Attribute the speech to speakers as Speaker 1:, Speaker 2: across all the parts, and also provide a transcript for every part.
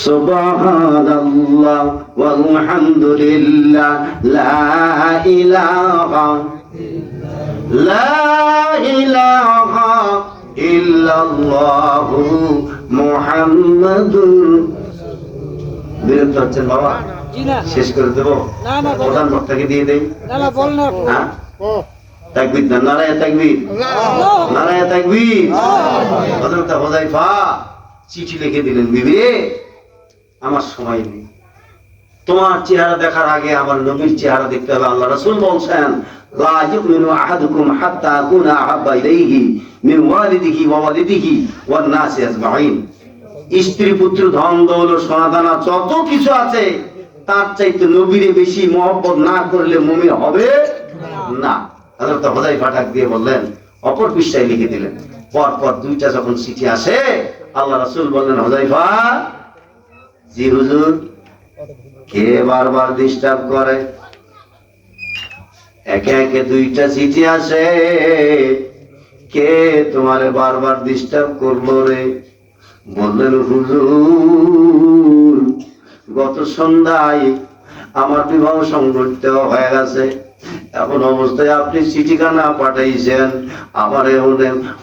Speaker 1: সুবহানাল্লাহ ওয়ালহামদুলিল্লাহ লা ইলাহা ইল্লাল্লাহু মুহাম্মাদুর। বিরক্ত হচ্ছেন বাবা? শেষ করে দেবো? প্রধান বক্তাকে দিয়ে দেই। হ্যাঁ, তাকবীর না, নারায়ে তাকবীর, নারায়ে তাকবীর। হযরত হুযায়ফা চিঠি লিখে দিলেন, বিবি আমার সময় নেই, তোমার চেহারা দেখার আগে আমার নবীর চেহারা দেখতে হবে। আল্লাহ রাসূল বলছেন, লা ইউমিনু আহাদুকুম হাত্তা আকুনা আহাব্বা ইলাইহি মিন ওয়ালিদিহি ওয়া ওয়ালিদিহি ওয়ান নাসি আজমাইন। স্ত্রী পুত্র ধন দৌলত সোনাদানা যত কিছু আছে তার চাইতে নবীরে বেশি মহব্বত না করলে মুমিন হবে না। হযরত হুযায়ফা ডাক দিয়ে বললেন, অপর পৃষ্ঠায় লিখে দিলেন। পর দুইটা যখন চিঠি আসে, আল্লাহ রাসূল বললেন, হুযায়ফা, জি হুজুর। কে বারবার ডিস্টার্ব করে? একে একে দুইটা চিঠি আসে, কে তোমারে বারবার ডিস্টার্ব করলো রে? বললেন, হুজুর, গত সন্ধ্যায় আমার বিবাহ সংগঠিত হয়ে গেছে। এখন অবস্থায় আপনি চিঠিখানা পাঠাইছেন, আমার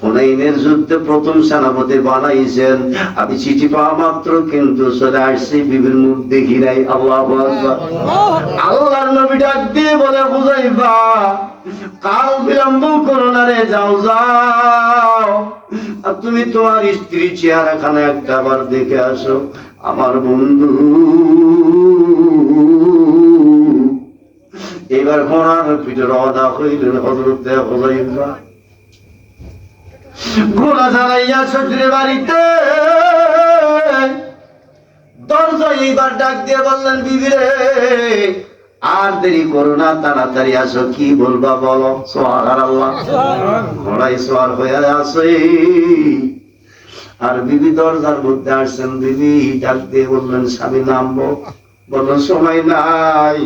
Speaker 1: হুনাইনের যুদ্ধে প্রথম সেনাপতি বানাইছেন। আমি চিঠি পাওয়া মাত্র কিন্তু চলে আসছি, বিবির মুখ দেখি নাই। আল্লাহু আকবার। আল্লাহর নবী ডাক দিয়ে বলে, হুযায়ফা, কাল বিলম্ব করো না রে, যাও যাও, আর তুমি তোমার স্ত্রী চেহারাখানা একটা বার দেখে আসো। আমার বন্ধু এবার ঘোড়ার পিঠে রওনা হইলেন হযরত হুযায়ফা। ঘোড়া চালাইয়া শ্বশুরের বাড়িতে দরজা এইবার ডাক দিয়ে বললেন, বিবি রে, আর দেরি করো না, তাড়াতাড়ি আসো, কি বলবা বলো। সুবহানাল্লাহ। ঘোড়ায় সওয়ার হয়ে আসে আর বিবি দরজার মধ্যে আসছেন। বিবি ডাক দিয়ে বললেন, স্বামী নামবো? বললেন, সময় নাই,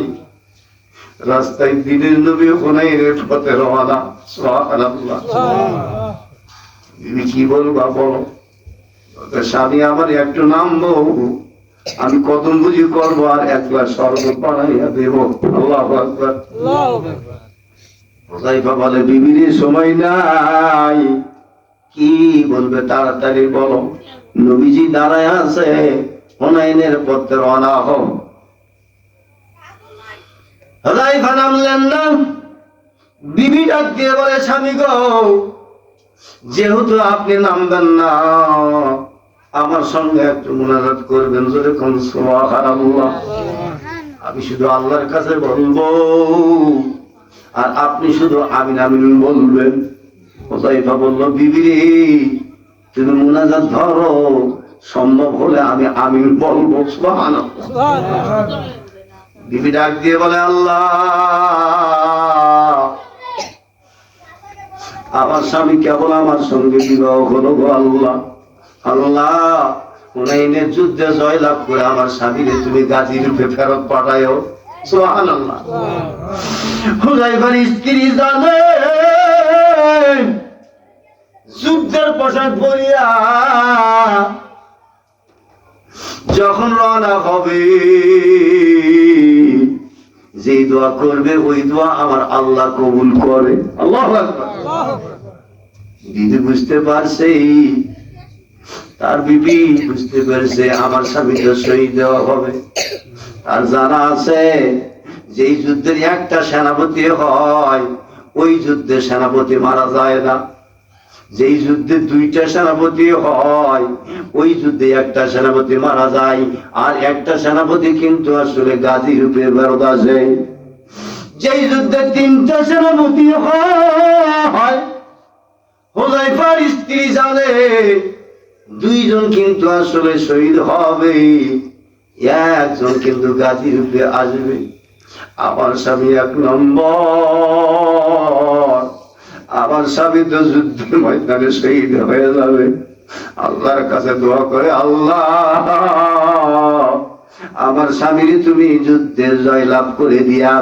Speaker 1: রাস্তায় দিনের নবী হুনাইনের পথে রওনা। সুবহানাল্লাহ। বিবি কি বলবা বলো? স্বামী, আমার একটু নামবো, আমি কদম বুঝি করবো আর এক গ্লাস শরবত বানাইয়া দেব। আল্লাহু আকবার। হুযায়ফা বলে, বিবি রে, সময় নাই, কি বলবে তাড়াতাড়ি বলো। নবীজি দাঁড়ায় আছে, হুনাইনের পথে রওনা হও। হুযায়ফা নামলেন না। বিবি ডাক দিয়ে বলে, স্বামী গো, যেহেতু আপনি নামবেন না, আমার সঙ্গে একটু মুনাজাত করবেন। জোরে কোন সুবহানাল্লাহ। আমি শুধু আল্লাহর কাছে বলবো আর আপনি শুধু আমিন আমিন বলবেন। হুযায়ফা বলল, বিবি রে, তুমি মুনাজাত ধরো, সম্ভব হলে আমি আমিন বলবো। সুবহানাল্লাহ। বিবি ডাক দিয়ে বলে, আল্লাহ, আমার স্বামী কেবল আমার সঙ্গে বিবাহ হলো গো আল্লাহ। আল্লাহ, হুনাইনের যুদ্ধে জয়লাভ করে আমার স্বামীরে তুমি গাজীর রূপে ফেরত পাঠায়ো। সুবহানাল্লাহ। হুযায়ফার স্ত্রী জানে যুদ্ধের পোশাক পরিয়া যখন রওনা হবে, যে দোয়া করবে ওই দোয়া আমার আল্লাহ কবুল করে। আল্লাহু আকবার। দিদি বুঝতে পারছে, তার বিবি বুঝতে পারছে, আমার স্বামীকে শহীদ দেওয়া হবে। আর জানা আছে যে যুদ্ধের একটা সেনাপতি হয়, ওই যুদ্ধে সেনাপতি মারা যায় না। যেই যুদ্ধে দুইটা সেনাপতি হয়, ওই যুদ্ধে একটা সেনাপতি মারা যায়, আর একটা সেনাপতি কিন্তু আসলে গাজী রূপে ফেরত আসে। যেই যুদ্ধে তিনটা সেনাপতি হয়, হুযায়ফার স্ত্রী জানে দুইজন কিন্তু আসলে শহীদ হবে, একজন কিন্তু গাজী রূপে আসবে। আমার স্বামী এক নম্বর, আমার স্বামী তো যুদ্ধের ময়দানে শহীদ হয়ে যাবে। আল্লাহর কাছে দোয়া করে, আল্লাহ, আমার স্বামীর তুমি যুদ্ধে জয়লাভ করে দিয়া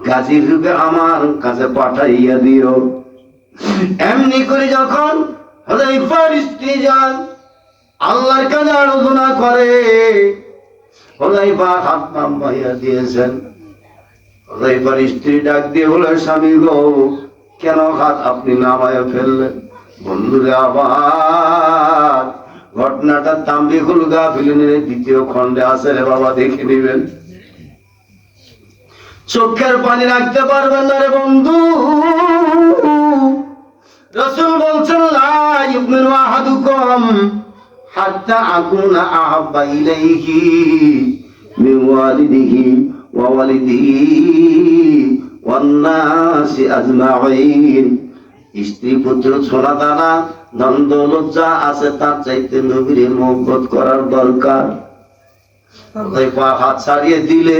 Speaker 1: গাজীর রূপে আমার কাছে পাঠাইয়া দিও। এমনি করে যখন হুযায়ফার স্ত্রী যান আল্লাহর কাছে আরাধনা করে, হুযায়ফা হাত নামাইয়া দিয়েছেন। হুযায়ফার স্ত্রী ডাক দিয়ে বলে, স্বামী গো, কেন হাত আপনি নামাইয়া ফেললেন? বন্ধুরে, আবার ঘটনাটা তাম্বিকুল গাফিলিনের 2য় খণ্ডে আছে রে বাবা, দেখে নিবেন। চোখের পানি রাখতে পারবেন না রে বন্ধু। রাসূল বলছেন, লা ইউমিনু আহাদুকুম হাত্তা আকুনা আহাব্বা ইলাইহি মিন ওয়ালিদিহি ওয়া ওয়ালিদিহি ওয়ান নাসি আজমাইন। স্ত্রী পুত্র সোনা দানা ধন দৌলত যা আছে তার চাইতে নবীর মহব্বত করার দরকার। হাত ছাড়িয়ে দিলে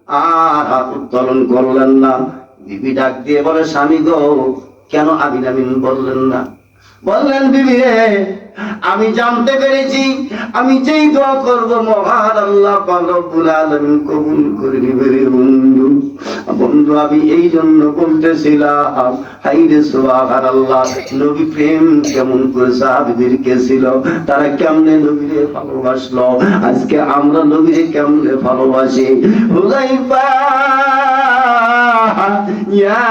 Speaker 1: আর হাত উত্তোলন করলেন না। বিবি ডাক দিয়ে বলে, স্বামী গো, কেন আমিন আমিন বললেন না? বললেন, বিবি রে, আমি জানতে পেরেছি আমি যেই দোয়া করব মহান আল্লাহ পাক রব্বুল আলামিন কবুল করে নিবে রে বন্ধু। বন্ধু, আমি এই জন্য বলতেছিলাম, হাইরে সুবহানাল্লাহ, নবী প্রেম কেমন করে সাহাবীদেরকে ছিল, তারা কেমনে নবীরে ভালোবাসলো, আজকে আমরা নবীরে কেমনে ভালোবাসি। হুযায়ফা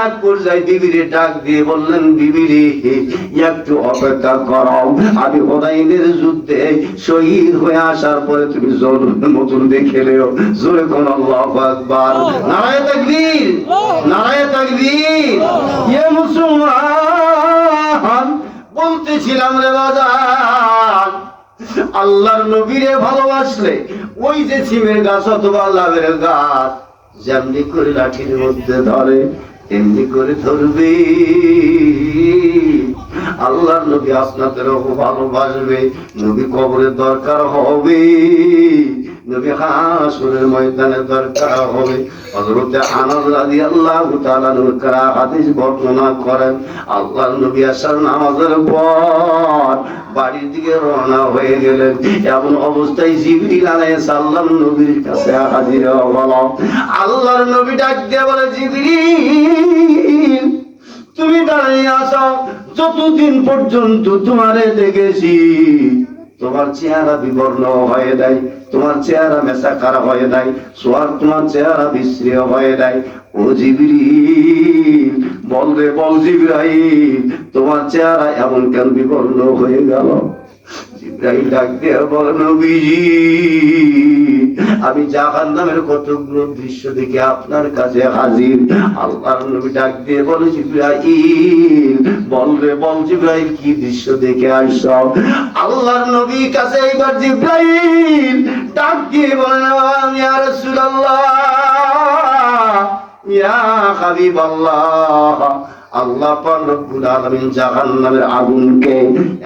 Speaker 1: এক পর্যায়ে বিবিরে ডাক দিয়ে বললেন, বিবিরে, একটু অপেক্ষা করো, আমি হুনাইনের যুদ্ধে শহীদ হয়ে আসার পরে তুমি জোরের মতন দেখে নেও। জোরে কোন আল্লাহু আকবার, নারায়ে তাকবীর, নারায়ে তাকবীর। ইয়ে মুসলমান, বলতেছিলাম রে বাজার, আল্লাহর নবীরে ভালোবাসলে ওই যে সিমের গাছ অথবা লাভের গাছ যেমনি করে লাঠির মধ্যে ধরে এমনি করে ধরবে। আল্লাহর নবী আপনাদেরও ভালোবাসবে, নবী কবরের দরকার হবে, নবী হাসরের ময়দানে দরকার হবে। হযরত আনাস রাদিয়াল্লাহু তাআলা হাদিস বর্ণনা করেন, আল্লাহর নবী আসার নামাজের পর বাড়ির দিকে রওনা হয়ে গেলেন। এমন অবস্থায় জিবরিল আলাইহিস সালাম নবীর কাছে হাজির হলো। আল্লাহর নবী ডাক দিয়ে বলে, জিবরিল, তুমি দাঁড়িয়ে আছো, যতদিন পর্যন্ত তোমারে দেখেছি তোমার চেহারা বিবর্ণ হয়ে নাই, তোমার চেহারা মেসা খারাপ হয়ে নাই, সোয়ার তোমার চেহারা বিশ্রী হয়ে নাই। ও জিবরিল, বল রে বল জিবরাইল, তোমার চেহারা এমন কেন বিবর্ণ হয়ে গেল? জিবরাইল ডাক দিয়ে বলে, নবীজি, আমি জাহান্নামের কতগুলো দৃশ্য দেখে আপনার কাছে হাজির। আল্লাহর নবী ডাক দিয়ে বলে, জিবরাইল, বল রে বল জিবরাইল, কি দৃশ্য দেখে আসছো? আল্লাহর নবীর কাছে এইবার জিবরাইল ডাক দিয়ে বলেন, ইয়া রাসূলুল্লাহ, ইয়া হাবিবাল্লাহ, আল্লাহ পাক রব্বুল আলামিন জাহান্নামের আগুনকে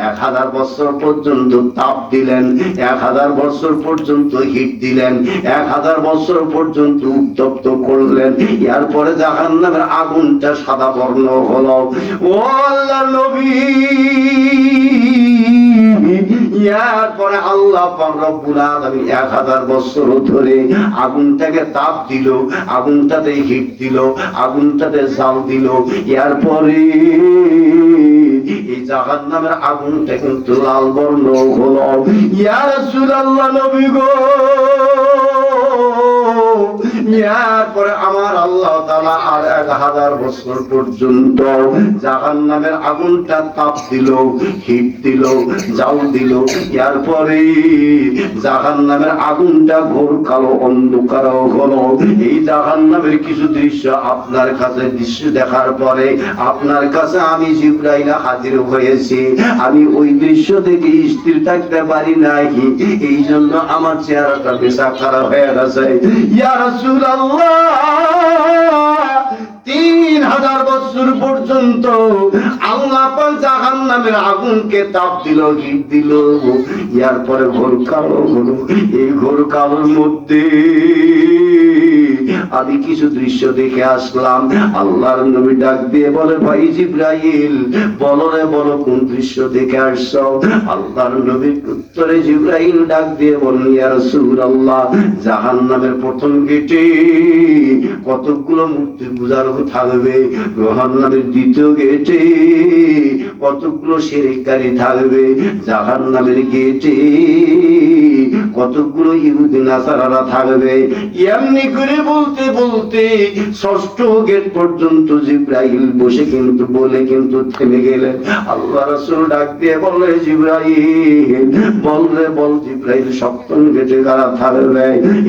Speaker 1: 1000 বছর পর্যন্ত তাপ দিলেন, 1000 বছর পর্যন্ত হিট দিলেন, 1000 বছর পর্যন্ত উত্তপ্ত করলেন। এরপরে জাহান্নামের আগুনটা সাদা বর্ণ হলো। ও আল্লাহর নবী, এরপরে আল্লাহ পাক রব্বুল আলামিন 1000 বছর ধরে আগুনটাকে তাপ দিল, আগুনটাতে হিট দিল, আগুনটাতে জাল দিল। এরপরে এই জাহান্নামের আগুনটা কিন্তু লাল বর্ণ হলো। ইয়া রাসূলুল্লাহ, নবী গো, এরপরে আমার আল্লাহ তাআলা আর 1000 বছর পর্যন্ত জাহান্নামের আগুনটা তাপ দিল, হিট দিল, জাল দিল। এরপরে জাহান্নামের আগুনটা ঘোর কালো অন্ধকার হলো। এই জাহান্নামের কিছু দৃশ্য আপনার কাছে, দৃশ্য দেখার পরে আপনার কাছে আমি জিবরাইল হাজির হয়েছি। আমি ওই দৃশ্য দেখে স্থির থাকতে পারি নাই, এই জন্য আমার চেহারাটা বেশা খারাপ হয়ে গেছে। ইয়া রাসূলুল্লাহ, 3000 বছর পর্যন্ত আল্লাহ পাক জাহান্নামের আগুনকে তাপ দিল, হিট দিল। এরপরে ঘোর কালো হলো। এই ঘোর কালোর মধ্যে আমি কিছু দৃশ্য দেখে আসলাম। আল্লাহর নবী ডাক দিয়ে বলে, ভাই জিবরাইল, বলো রে বলো, কোন দৃশ্য দেখে আসছো? আল্লাহর নবীর উত্তরে জিবরাইল ডাক দিয়ে বলল, ইয়া রাসূলুল্লাহ, জাহান্নামের প্রথম গেটে কতগুলো মূর্তি পূজার থাকবে, জাহান্নামের দ্বিতীয় গেটে কতগুলো শিরককারী থাকবে, জাহান্নামের গেটে কতগুলো ইহুদি নাসারারা থাকবে। এমনি করে বলতে বলতে 6ষ্ঠ গেট পর্যন্ত জিবরাইল বসে কিন্তু বলে কিন্তু থেমে গেলেন। আল্লাহ রাসূল ডাক দিয়ে বললে, জিবরাইল বল জিবরাইল 7ম গেটে কারা থাকবে?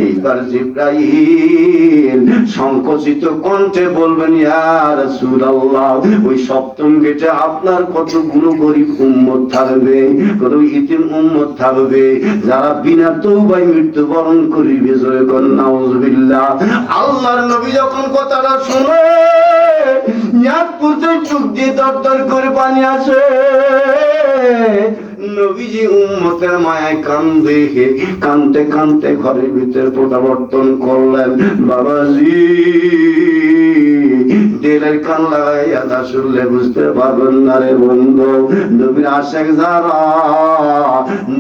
Speaker 1: এইবার জিবরাইল সংকোচিত কণ্ঠে বলবেন, ইয়া রাসূলুল্লাহ, ওই 7ম গেটে আপনার কতগুলো গরিব উম্মত থাকবে, কত ইতিম উম্মত থাকবে, যারা বিনা তওবায় মৃত্যুবরণ করিবে। জয় কর নাউযুবিল্লাহ। আল্লাহর নবী যখন কথাটা শুনে এক পর্যায়ে চোখ দিয়ে দরদর করে পানি আসে। নবীজি উম্মতের মায়ায় কান্দতে কান্দতে ঘরের ভিতরে প্রত্যাবর্তন করলেন। বাবাজি দিলের কান লাগাইয়া তা শুনলে বুঝতে পারবেন না রে বন্ধু। নবীর আশিক যারা,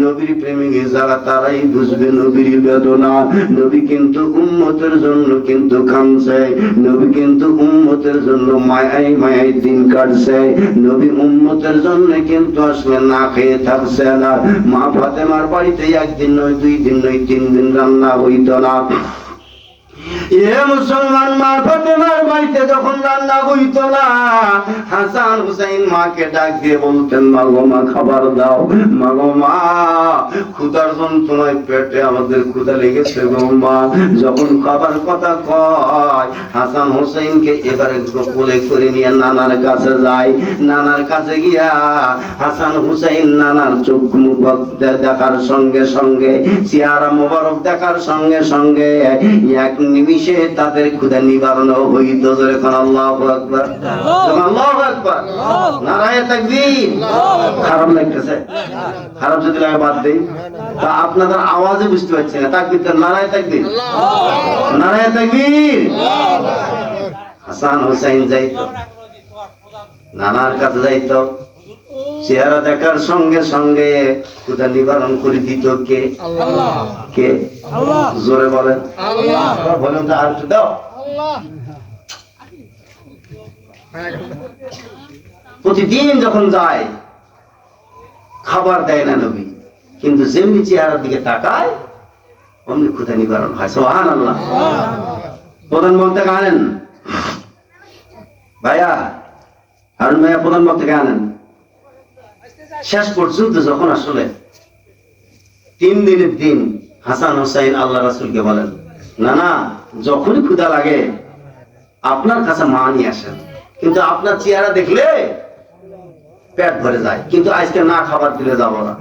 Speaker 1: নবীর প্রেমিক যারা, তারাই বুঝবে নবীর বেদনা। নবী কিন্তু উম্মতের জন্য কিন্তু কাঁদছে, নবী কিন্তু উম্মতের জন্য মায়ায় দিন কাটছে, নবী উম্মতের জন্য কিন্তু আসলে না খেয়ে থাকছে না। মা ফাতেমার বাড়িতে 1 দিন নয়, 2 দিন নয়, 3 দিন রান্না হইত না। মুসলমান, মা ফাতেমার বাড়িতে যখন রান্না হইত না, হাসান হুসাইন মাকে ডাক দিয়ে বলতেন, মা গো মা খাবার দাও, মা গো মা ক্ষুধার যন্ত্রণায় পেটে আমাদের ক্ষুধা লেগেছে গো মা। যখন খাবার কথা কয়, হাসান হুসাইনকে এবারে কোলে করে নিয়ে নানার কাছে যায়। নানার কাছে গিয়া হাসান হুসাইন নানার চোখ মুখ দেখার সঙ্গে সঙ্গে, চেহারা মোবারক দেখার সঙ্গে সঙ্গে এক নিমিষে তাদের ক্ষুধা নিবারণ হইত। যখন আল্লাহু আকবার, আল্লাহু আকবার, নারায়ে তাকবীর। খারাপ লাগতেছে? খারাপ যদি লাগে বাদ দেই, তা আপনাদের আওয়াজে বুঝতে পারছি না। তাকবীর, নারায়ে তাকবীর, নারায়ে তাকবীর। হাসান হুসাইন যাইত, নানার কাছে যাইত, চেহারা দেখার সঙ্গে সঙ্গে ক্ষুধা নিবারণ করে দিত কে? আল্লাহ। কে? আল্লাহ। জোরে বলেন আল্লাহ। বলেন তো আর একটু দাও। আল্লাহ। প্রতিদিন যখন যায় খাবার দেয় না নবী, কিন্তু যেমনি চেহারার দিকে তাকায় অমনি ক্ষুধা নিবারণ হয়। সুবহানাল্লাহ। প্রধান বক্তা আনেন ভাইয়া, হারুন ভাইয়া প্রধান বক্তাকে আনেন। শেষ পর্যন্ত যখন আসলে 3 দিনের দিন হাসান হুসাইন আল্লাহ রাসূলকে বলেন, না যখনই ক্ষুধা লাগে আপনার কাছে মা নিয়ে আসেন, কিন্তু আপনার চেহারা দেখলে পেট ভরে যায়, কিন্তু আজকে না খাবার দিলে যাব না।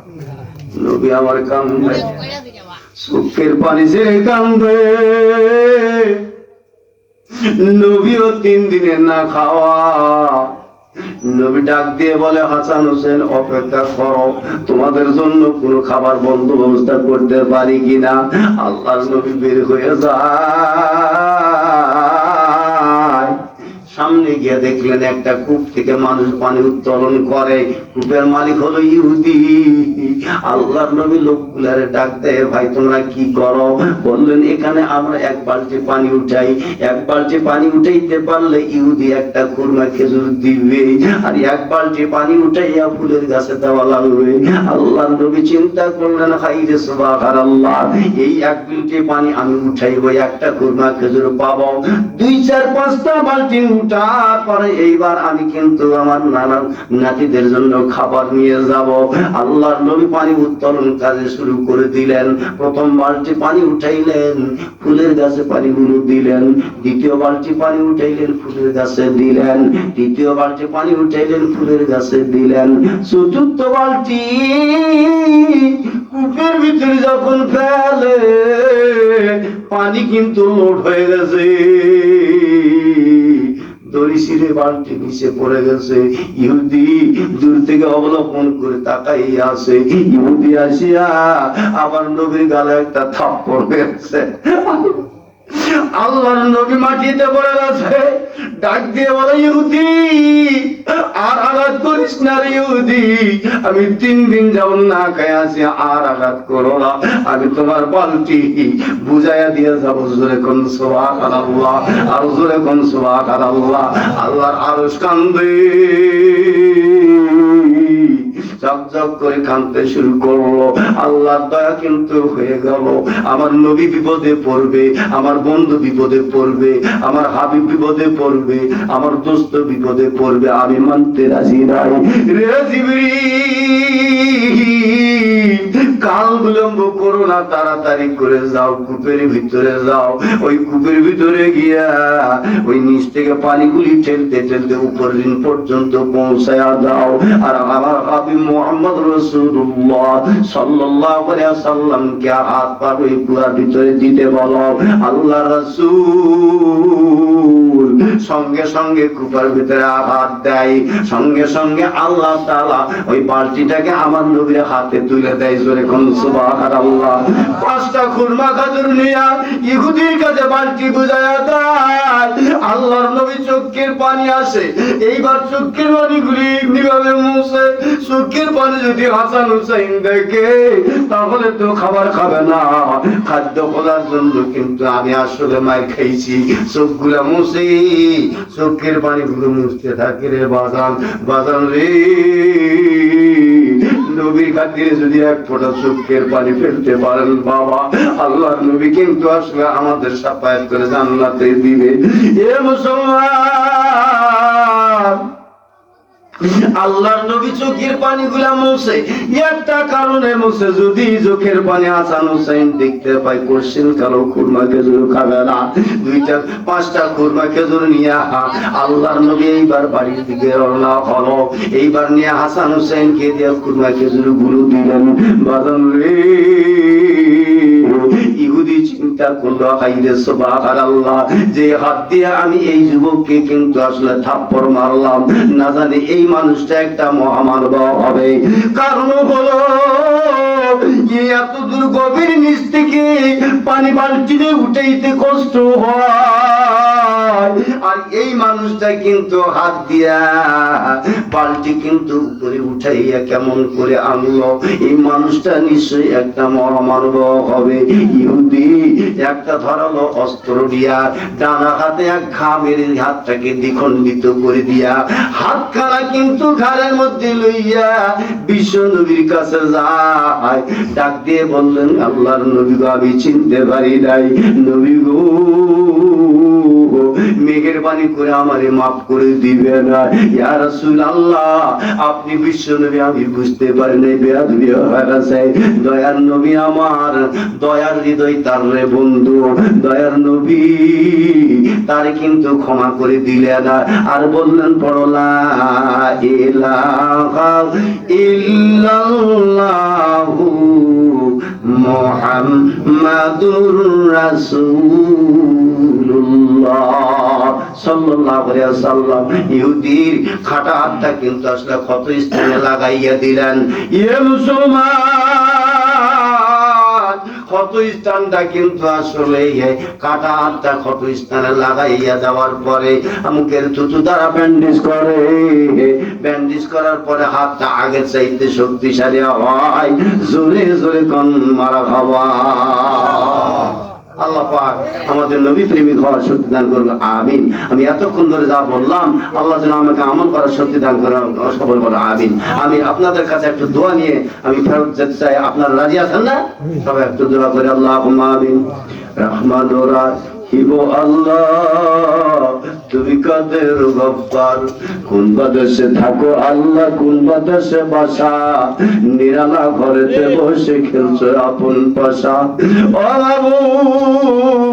Speaker 1: নবী আমার কান্দে, চোখের পানি ছেড়ে কান্দে। নবীও 3 দিনের না খাওয়া। নবী ডাক দিয়ে বলে, হাসান হোসেন অপেক্ষা করো, তোমাদের জন্য কোনো খাবার বন্দোবস্ত করতে পারি কিনা। আল্লাহর নবী বের হয়ে যায়। সামনে গিয়ে দেখলেন একটা কূপ থেকে মানুষ পানি উত্তোলন করে। কূপের মালিক হলো ইহুদি। আল্লাহর নবী লোকগুলারে ডাক দেয়, ভাই তোমরা কি করো? বললেন, এখানে আমরা 1 বালতি পানি উঠাই, 1 বালতি পানি উঠাইতে পারলে ইহুদি একটা খুরমা খেজুর দিবে, আর 1 বালতি পানি উঠাইয়া ফুলের গাছে দেওয়া লাগবে। আল্লাহর নবী চিন্তা করলেন, হাইরে সুবহানাল্লাহ, এই 1 বালতি পানি আমি উঠাইবো, একটা খুরমা খেজুর পাবো। 2, 4, 5টা বালতি উঠার পরে এইবার আমি কিন্তু আমার নানার নাতিদের জন্য খাবার নিয়ে যাব। আল্লাহর নবী পানি উত্তোলন কাজে শুরু করে দিলেন। প্রথম বালতি পানি উঠাইলেন, ফুলের গাছে পানিগুলো দিলেন। দ্বিতীয় বালতি পানি উঠাইলেন, ফুলের গাছে দিলেন। তৃতীয় বালতি পানি উঠাইলেন, ফুলের গাছে দিলেন। চতুর্থ বালতি কূপের ভিতরে যখন ফেলে, পানি কিন্তু লোড হয়ে গেছে। দড়ি ছিঁড়ে বালতি নিচে পড়ে গেছে। ইহুদি দূর থেকে অবলোকন করে তাকাইয়া আছে। ইহুদি আসিয়া আবার নবীর গালে একটা থাপ্পড় মেরেছে। আল্লাহর নবী মাটিতে পড়ে গেছে। ডাক দিয়ে বলে, ইহুদি আর আঘাত করিস না রে ইহুদি, আমি 3 দিন যাবত না খেয়ে আছি, আর আঘাত করো না, আমি তোমার বালতি বুঝাইয়া দিয়ে যাবো। জোরে কোন সুবহানাল্লাহ, আর জোরে কোন সুবহানাল্লাহ। আল্লাহর আরশ কান্দে। ঝকঝক করে কাঁদতে শুরু করলো। আল্লাহর দয়া কিন্তু হয়ে গেল। আমার নবী বিপদে পড়বে, আমার বন্ধু বিপদে পড়বে, আমার হাবিব বিপদে পড়বে, আমার দোস্ত বিপদে পড়বে, আমি মানতে রাজি নাই। রে জিবরীল, কাল বিলম্ব করো না, তাড়াতাড়ি করে যাও, কূপের ভিতরে যাও। ওই কূপের ভিতরে গিয়া ওই নিচ থেকে পানিগুলি ঠেলতে ঠেলতে উপর দিন পর্যন্ত পৌঁছায়া দাও। আর আমার হাবিব মুহাম্মদ রাসূলুল্লাহ সাল্লাল্লাহু আলাইহি ওয়াসাল্লামকে হাত পা ওই কুয়ার ভিতরে দিতে বলো। আল্লাহ রাসূল সঙ্গে সঙ্গে কূপের ভিতরে হাত দেয়, সঙ্গে সঙ্গে আল্লাহ তাআলা ওই বালতিটাকে আমার নবীর হাতে তুলে দেয়। জোরে কোন সুবহানাল্লাহ। 5টা খুরমা খাজুর নিয়া ইহুদির কাছে বালতি বুঝায়া দেয়। আল্লাহর নবী চোখের পানি আসে, এইবার চোখের পানিগুলি কিভাবে মুছে? চোখের পানি যদি হাসান হুসাইন দেখে তাহলে তো খাবার খাবে না। খাদ্য খোলার জন্য কিন্তু আমি আসলে মায়ের খাইছি, চোখগুলা মুছে চোখের পানিগুলো মুছতে থাকে। রে বাজান, বাজান রে, নবীর খাতিরে যদি এক ফোঁটা চোখের পানি ফেলতে পারেন বাবা, আল্লাহর নবী কিন্তু আসলে আমাদের সাফায়াত করে জান্নাতে দিবে। এ মুসলমান, আল্লাহর নবী চোখের পানিগুলা মুছে একটা কারণে মুছে, যদি চোখের পানি হাসান হুসাইন দেখতে পাই কোশ্চেন কালো খুরমা খেজুর খাবে না। 2টা 5টা খুরমা খেজুর নিয়ে আল্লাহর নবী এইবার বাড়ির দিকে রওনা হলো। এইবার নিয়ে হাসান হুসাইনকে দিয়ে খুরমা খেজুর গুলো দিলেন। বাজান রে, ইহুদি চিন্তা করলো, হাইরে সুবহানাল্লাহ, যে হাত দিয়ে আমি এই যুবককে কিন্তু আসলে থাপ্পড় মারলাম, না জানি এই মানুষটা একটা মহামানব হবে। কারণ হলো এত দূর গভীর নিচ থেকে পানি বালতিতে উঠাইতে কষ্ট হয়, আর এই মানুষটা কিন্তু হাত দিয়া বালতি কিন্তু উপরে উঠাইয়া কেমন করে আনলো। এই মানুষটা নিশ্চয়ই একটা মহামানব হবে। ইহুদি একটা ধরালো অস্ত্র দিয়া ডানা হাতে এক ঘা মেরে হাতটাকে দ্বিখণ্ডিত করে দিয়া হাতখানা কিন্তু ঘাড়ের মধ্যে লইয়া বিশ্ব নবীর কাছে যায়। ডাক দিয়ে বললেন, আল্লাহর নবী গো, আমি চিনতে পারি নাই। নবী গো, মেহেরবানি করে আমারে মাফ করে দিবে না। ইয়া রাসূলুল্লাহ, আপনি বিশ্ব নবী, আমি বুঝতে পারি নাই, বেয়াদবি হয়ে গেছে। দয়ার নবী আমার, দয়ার হৃদয় তার রে বন্ধু, দয়ার নবী তার কিন্তু ক্ষমা করে দিলে না। আর বললেন, পড়ো লা ইলাহা ইল্লাল্লাহু মুহাম্মাদুর রাসূলুল্লাহ সাল্লাল্লাহু আলাইহি ওয়াসাল্লাম। ইহুদির খাটা হাতটা কিন্তু আসলে ক্ষত স্থানে লাগাইয়া দিলেন। ইয়ে মুসলমান, ক্ষত স্থানটা কিন্তু আসলে কাটা হাতটা ক্ষত স্থানে লাগাইয়া দেওয়ার পরে মুখের থুতু দ্বারা ব্যান্ডেজ করে, ব্যান্ডেজ করার পরে হাতটা আগের চাইতে শক্তিশালী হয়। জোরে জোরে কোন মারা খাওয়া। আল্লাহ পাক আমাদের নবী প্রেমিক হওয়ার শক্তি দান করবে, আমিন। আমি এতক্ষণ ধরে যা বললাম, আল্লাহ যেন আমাকে আমল করার শক্তি দান করে, সফল করে, আমিন। আমি আপনাদের কাছে একটু দোয়া নিয়ে আমি ফেরত যেতে চাই। আপনারা রাজি আছেন না? সবাই একটু দোয়া করে, আল্লাহুম্মা আমিন। রহমানুর রাহিম আল্লাহ, তুমি কাদের গফফার, কোন বাদেশে থাকো আল্লাহ, কোন বাদেশে বাসা, নিরালা ঘরেতে বসে খেলছো আপন পাশা। ও মাবুদ,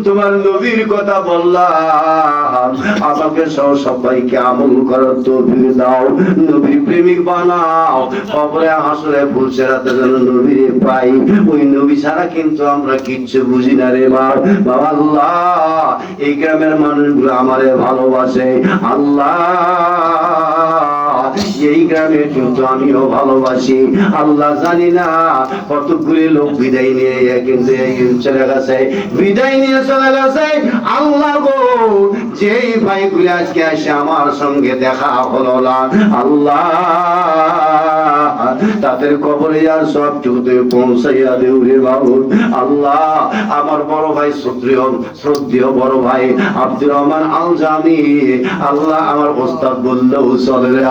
Speaker 1: তোমার নবীর কথা বললাম, আমাকে সহ সবাইকে আমল করার তৌফিক দাও, নবীর প্রেমিক বানাও। কবরে হাসরে ফুলসেরাতে যেন নবীরে পাই। ওই নবী ছাড়া কিন্তু আমরা কিচ্ছু বুঝি না রে বাবা। আল্লাহ, এই গ্রামের মানুষগুলো আমারে ভালোবাসে আল্লাহ, এই গ্রামে কিন্তু আমিও ভালোবাসি আল্লাহ। জানি না কতগুলি লোক বিদায় নিয়ে কিন্তু চলে গেছে, বিদায় নিয়ে চলে গেছে আল্লাহ গো। যেই ভাইগুলি আজকে এসে আমার সঙ্গে দেখা হলো না আল্লাহ, তাদের কবরে আর সব চুতে পৌঁছাইয়া দেও রে বাবু আল্লাহ। আমার বড় ভাই শ্রদ্ধেয় বড় ভাই আব্দুর রহমান আল জামি আল্লাহ, আমার ওস্তাদ বললেও চলে রে।